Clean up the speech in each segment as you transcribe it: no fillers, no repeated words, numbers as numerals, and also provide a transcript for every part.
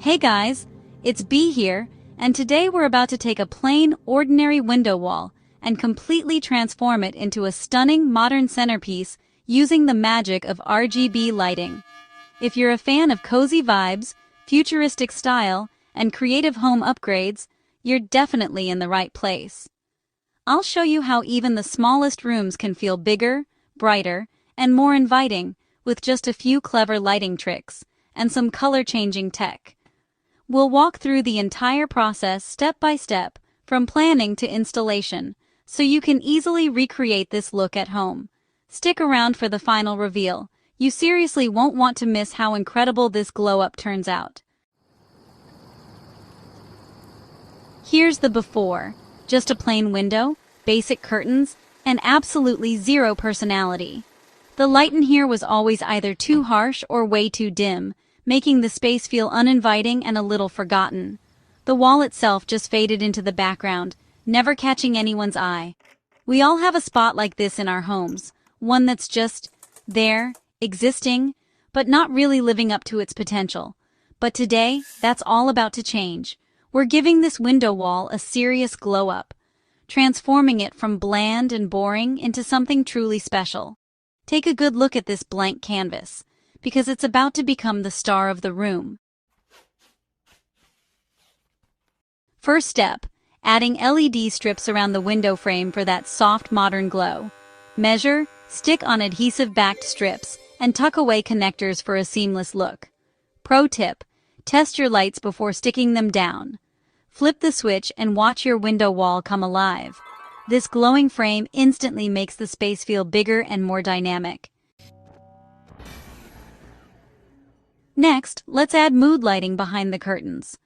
Hey guys, it's B here, and today we're about to take a plain, ordinary window wall and completely transform it into a stunning modern centerpiece using the magic of RGB lighting. If you're a fan of cozy vibes, futuristic style, and creative home upgrades, you're definitely in the right place. I'll show you how even the smallest rooms can feel bigger, brighter, and more inviting with just a few clever lighting tricks and some color-changing tech. We'll walk through the entire process step by step, from planning to installation, so you can easily recreate this look at home. Stick around for the final reveal. You seriously won't want to miss how incredible this glow-up turns out. Here's the before. Just a plain window, basic curtains, and absolutely zero personality. The light in here was always either too harsh or way too dim, making the space feel uninviting and a little forgotten. The wall itself just faded into the background, never catching anyone's eye. We all have a spot like this in our homes, one that's just there, existing, but not really living up to its potential. But today, that's all about to change. We're giving this window wall a serious glow-up, transforming it from bland and boring into something truly special. Take a good look at this blank canvas, because it's about to become the star of the room. First step, adding LED strips around the window frame for that soft modern glow. Measure, stick on adhesive-backed strips, and tuck away connectors for a seamless look. Pro tip, test your lights before sticking them down. Flip the switch and watch your window wall come alive. This glowing frame instantly makes the space feel bigger and more dynamic. Next, let's add mood lighting behind the curtains.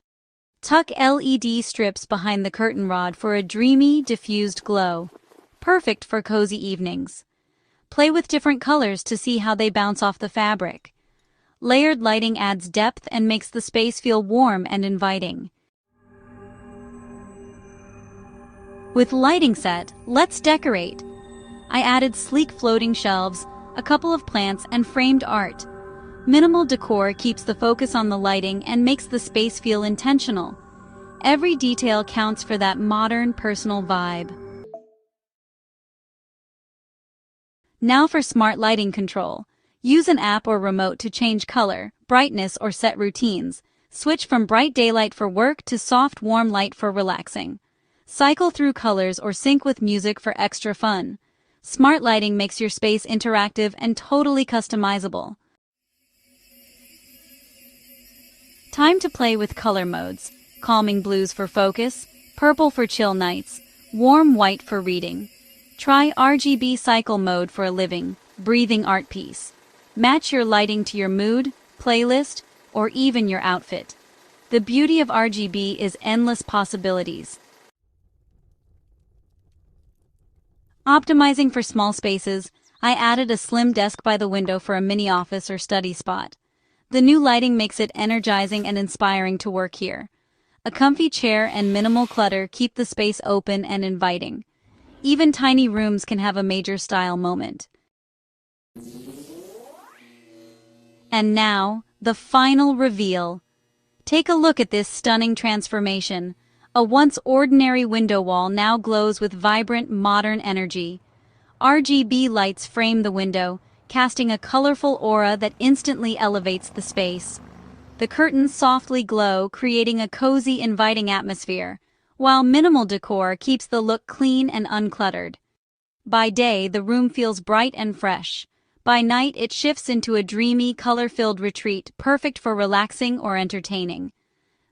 Tuck LED strips behind the curtain rod for a dreamy, diffused glow. Perfect for cozy evenings. Play with different colors to see how they bounce off the fabric. Layered lighting adds depth and makes the space feel warm and inviting. With lighting set, let's decorate. I added sleek floating shelves, a couple of plants, and framed art. Minimal decor keeps the focus on the lighting and makes the space feel intentional. Every detail counts for that modern, personal vibe. Now for smart lighting control. Use an app or remote to change color, brightness, or set routines. Switch from bright daylight for work to soft, warm light for relaxing. Cycle through colors or sync with music for extra fun. Smart lighting makes your space interactive and totally customizable. Time to play with color modes. Calming blues for focus, purple for chill nights, warm white for reading. Try RGB cycle mode for a living, breathing art piece. Match your lighting to your mood, playlist, or even your outfit. The beauty of RGB is endless possibilities. Optimizing for small spaces, I added a slim desk by the window for a mini office or study spot. The new lighting makes it energizing and inspiring to work here. A comfy chair and minimal clutter keep the space open and inviting. Even tiny rooms can have a major style moment. And now, the final reveal. Take a look at this stunning transformation. A once ordinary window wall now glows with vibrant, modern energy. RGB lights frame the window, casting a colorful aura that instantly elevates the space. The curtains softly glow, creating a cozy, inviting atmosphere, while minimal decor keeps the look clean and uncluttered. By day, the room feels bright and fresh. By night, it shifts into a dreamy, color-filled retreat, perfect for relaxing or entertaining.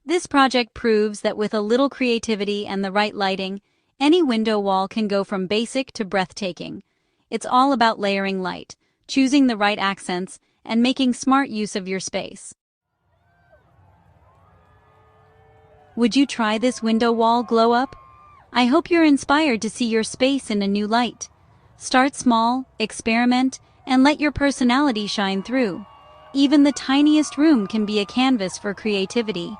This project proves that with a little creativity and the right lighting, any window wall can go from basic to breathtaking. It's all about layering light, choosing the right accents, and making smart use of your space. Would you try this window wall glow-up? I hope you're inspired to see your space in a new light. Start small, experiment, and let your personality shine through. Even the tiniest room can be a canvas for creativity.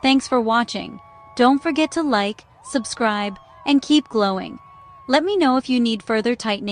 Thanks for watching. Don't forget to like, subscribe, and keep glowing. Let me know if you need further tightening.